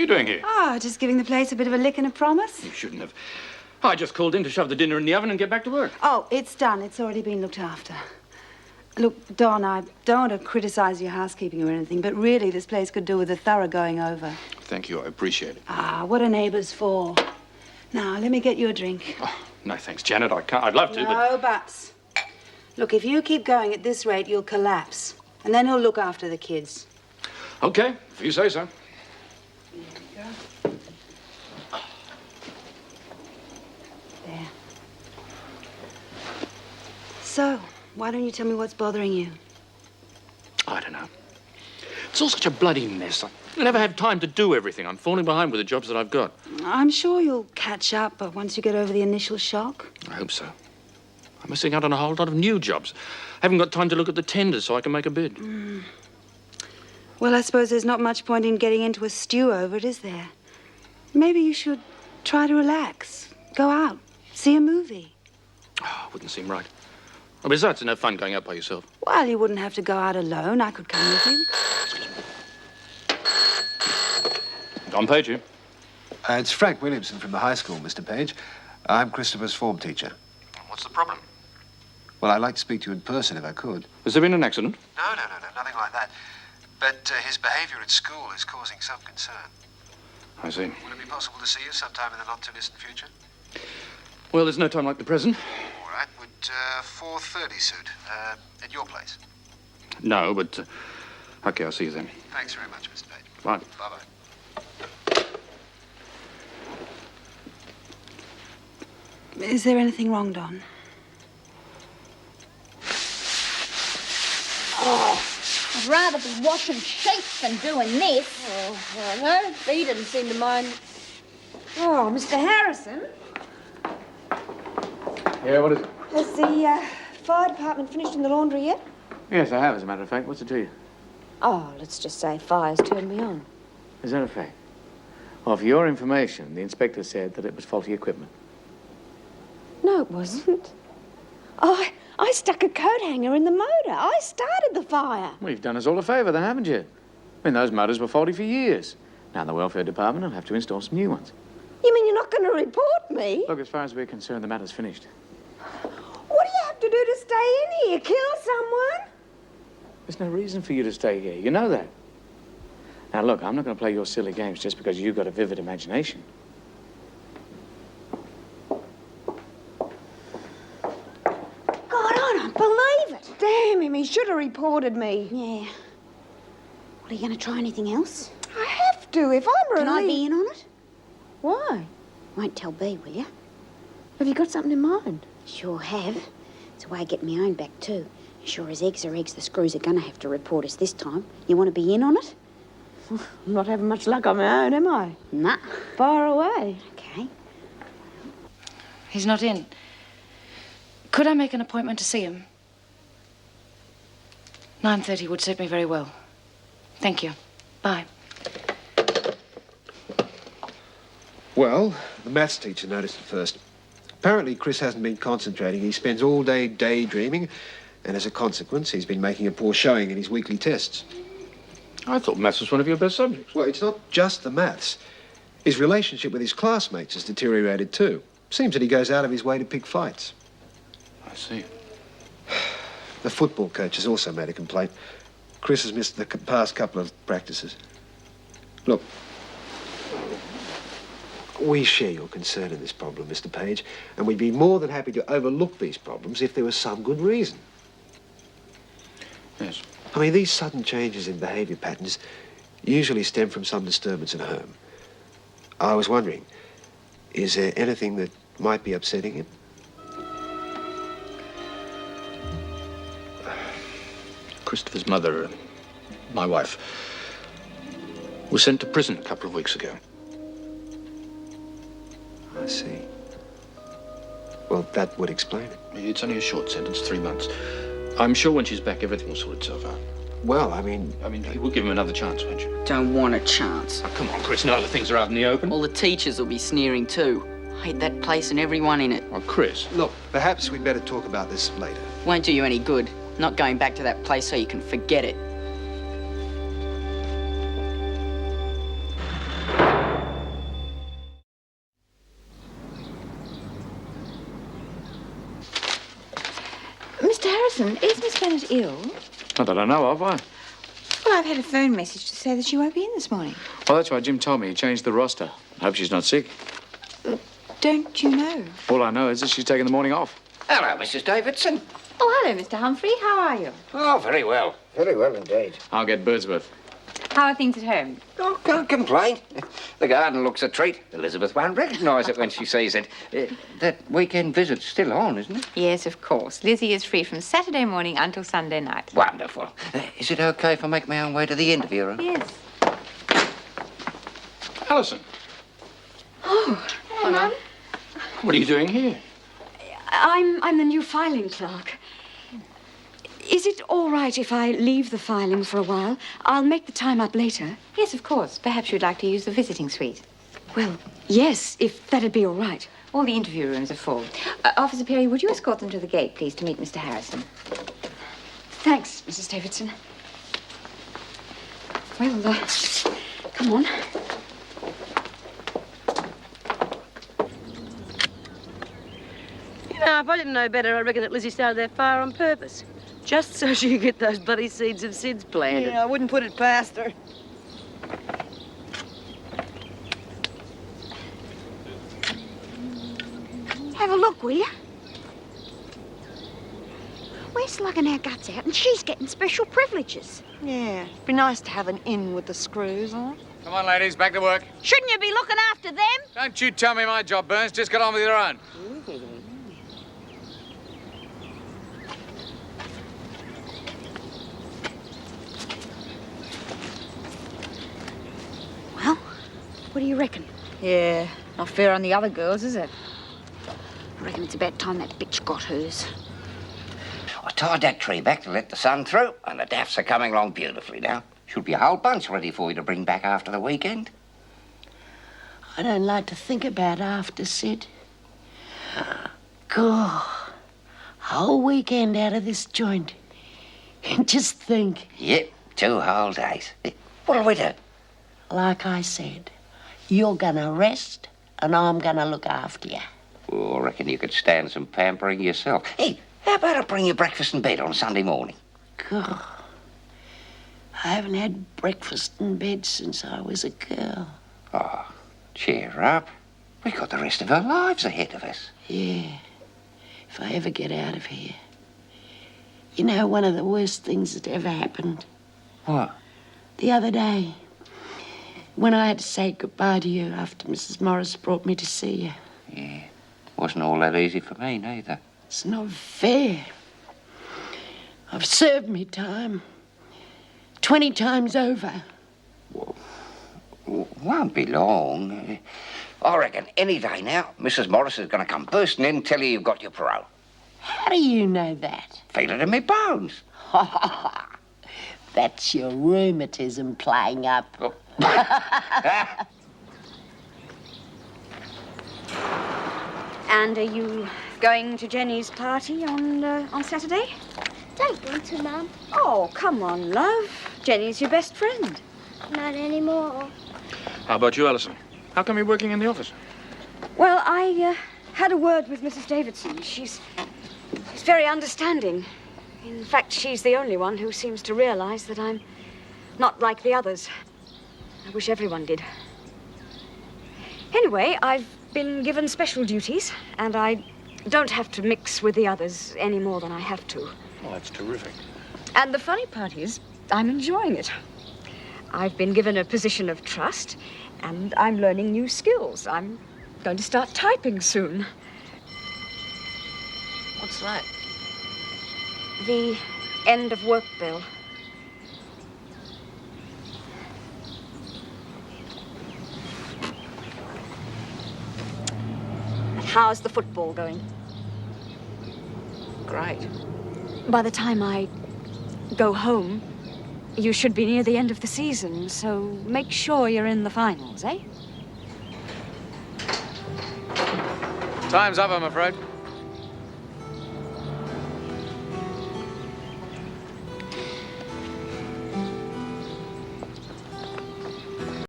you doing here? Oh, just giving the place a bit of a lick and a promise. You shouldn't have. I just called in to shove the dinner in the oven and get back to work. Oh, it's done. It's already been looked after. Look, Don, I don't want to criticize your housekeeping or anything, but really this place could do with a thorough going over. Thank you. I appreciate it. Ah, what are neighbours for? Now, let me get you a drink. Oh, no, thanks, Janet. I can't. I'd love to, but... No buts. Look, if you keep going at this rate, you'll collapse. And then he'll look after the kids. Okay, if you say so. There you go. There. So, why don't you tell me what's bothering you? I don't know. It's all such a bloody mess. I never have time to do everything. I'm falling behind with the jobs that I've got. I'm sure you'll catch up, but once you get over the initial shock. I hope so. I'm missing out on a whole lot of new jobs. I haven't got time to look at the tenders so I can make a bid. Well, I suppose there's not much point in getting into a stew over it, is there? Maybe you should try to relax. Go out. See a movie. Oh, wouldn't seem right. Well, besides, it's no fun going out by yourself. Well, you wouldn't have to go out alone. I could come with you. Don Page here. It's Frank Williamson from the high school, Mr. Page. I'm Christopher's form teacher. What's the problem? Well, I'd like to speak to you in person if I could. Has there been an accident? No, nothing like that. But his behaviour at school is causing some concern. I see. Would it be possible to see you sometime in the not-too-distant future? Well, there's no time like the present. All right. Would 4:30 suit? At your place? No, but... okay, I'll see you then. Thanks very much, Mr. Page. Bye. Bye-bye. Is there anything wrong, Don? Oh, I'd rather be washing sheep than doing this. Oh, righto. He didn't seem to mind. Oh, Mr. Harrison. Yeah, what is it? Has the fire department finished in the laundry yet? Yes, I have, as a matter of fact. What's it to you? Oh, let's just say fire's turned me on. Is that a fact? Well, for your information, the inspector said that it was faulty equipment. No, it wasn't. Oh, I stuck a coat hanger in the motor. I started the fire. Well, you've done us all a favour then, haven't you? I mean, those motors were faulty for years. Now the welfare department will have to install some new ones. You mean you're not going to report me? Look, as far as we're concerned, the matter's finished. What do you have to do to stay in here? Kill someone? There's no reason for you to stay here. You know that. Now, look, I'm not going to play your silly games just because you've got a vivid imagination. God, I don't believe it. Damn him, he should have reported me. Yeah. What, are you going to try anything else? I have to, if I'm Can I relieved. be in on it? Why? Won't tell B, will you? Have you got something in mind? Sure have. It's a way of getting my own back, too. Sure as eggs are eggs, the screws are going to have to report us this time. You want to be in on it? I'm not having much luck on my own, am I? Nah. Fire away. Okay. He's not in. Could I make an appointment to see him? 9:30 would suit me very well. Thank you. Bye. Well, the maths teacher noticed it first. Apparently, Chris hasn't been concentrating. He spends all day daydreaming, and as a consequence, he's been making a poor showing in his weekly tests. I thought maths was one of your best subjects. Well, it's not just the maths. His relationship with his classmates has deteriorated too. Seems that he goes out of his way to pick fights. I see. The football coach has also made a complaint. Chris has missed the past couple of practices. Look, we share your concern in this problem, Mr. Page, and we'd be more than happy to overlook these problems if there was some good reason. Yes. I mean, these sudden changes in behaviour patterns usually stem from some disturbance at home. I was wondering, is there anything that might be upsetting him? Christopher's mother, my wife, was sent to prison a couple of weeks ago. I see. Well, that would explain it. It's only a short sentence, 3 months. I'm sure when she's back, everything will sort itself out. Well, I mean, we'll give him another chance, won't you? Don't want a chance. Oh, come on, Chris, now that things are out in the open. All the teachers will be sneering too. I hate that place and everyone in it. Oh, Chris. Look, perhaps we'd better talk about this later. Won't do you any good. Not going back to that place so you can forget it. Listen, is Miss Bennet ill? Not that I know of, why? Well, I've had a phone message to say that she won't be in this morning. Well, that's why Jim told me. He changed the roster. I hope she's not sick. Don't you know? All I know is that she's taking the morning off. Hello, Mrs. Davidson. Oh, hello, Mr. Humphrey. How are you? Oh, very well. Very well indeed. I'll get Birdsworth. How are things at home? Oh, can't complain. The garden looks a treat. Elizabeth won't recognise it when she sees it. That weekend visit's still on, isn't it? Yes, of course. Lizzie is free from Saturday morning until Sunday night. Wonderful. Is it OK if I make my own way to the interview room? Yes. Alison. Oh, hello, Mum. What are you doing here? I'm the new filing clerk. Is it all right if I leave the filing for a while? I'll make the time up later. Yes, of course. Perhaps you'd like to use the visiting suite. Well, yes, if that'd be all right. All the interview rooms are full. Officer Perry, would you escort them to the gate, please, to meet Mr. Harrison? Thanks, Mrs. Davidson. Well, come on. You know, if I didn't know better, I reckon that Lizzie started that fire on purpose. Just so she could get those bloody seeds of SIDS planted. Yeah, I wouldn't put it past her. Have a look, will you? We're slugging our guts out and she's getting special privileges. Yeah, it'd be nice to have an in with the screws, huh? Come on, ladies, back to work. Shouldn't you be looking after them? Don't you tell me my job, Burns. Just get on with your own. Well, what do you reckon? Yeah, not fair on the other girls, is it? I reckon it's about time that bitch got hers. I tied that tree back to let the sun through, and the daffs are coming along beautifully now. Should be a whole bunch ready for you to bring back after the weekend. I don't like to think about after, Sid. God, whole weekend out of this joint. Just think. Yep, 2 whole days. What'll we do? Like I said, you're gonna rest and I'm gonna look after you. Oh, I reckon you could stand some pampering yourself. Hey, how about I bring you breakfast in bed on Sunday morning? God, I haven't had breakfast in bed since I was a girl. Oh, cheer up. We've got the rest of our lives ahead of us. Yeah, if I ever get out of here. You know, one of the worst things that ever happened? What? The other day, when I had to say goodbye to you after Mrs. Morris brought me to see you. Yeah, wasn't all that easy for me, neither. It's not fair. I've served me time 20 times over. Won't be long. I reckon any day now, Mrs. Morris is going to come bursting in and tell you you've got your parole. How do you know that? Feel it in my bones. That's your rheumatism playing up. Oh. And are you going to Jenny's party on Saturday? Don't want to, Mum. Oh, come on, love. Jenny's your best friend. Not anymore. How about you, Alison? How come you're working in the office? Well, I had a word with Mrs. Davidson. She's very understanding. In fact, she's the only one who seems to realize that I'm not like the others. I wish everyone did. Anyway, I've been given special duties, and I don't have to mix with the others any more than I have to. Oh, that's terrific. And the funny part is, I'm enjoying it. I've been given a position of trust, and I'm learning new skills. I'm going to start typing soon. What's that? The end of work bill. How's the football going? Great. By the time I go home, you should be near the end of the season, so make sure you're in the finals, eh? Time's up, I'm afraid.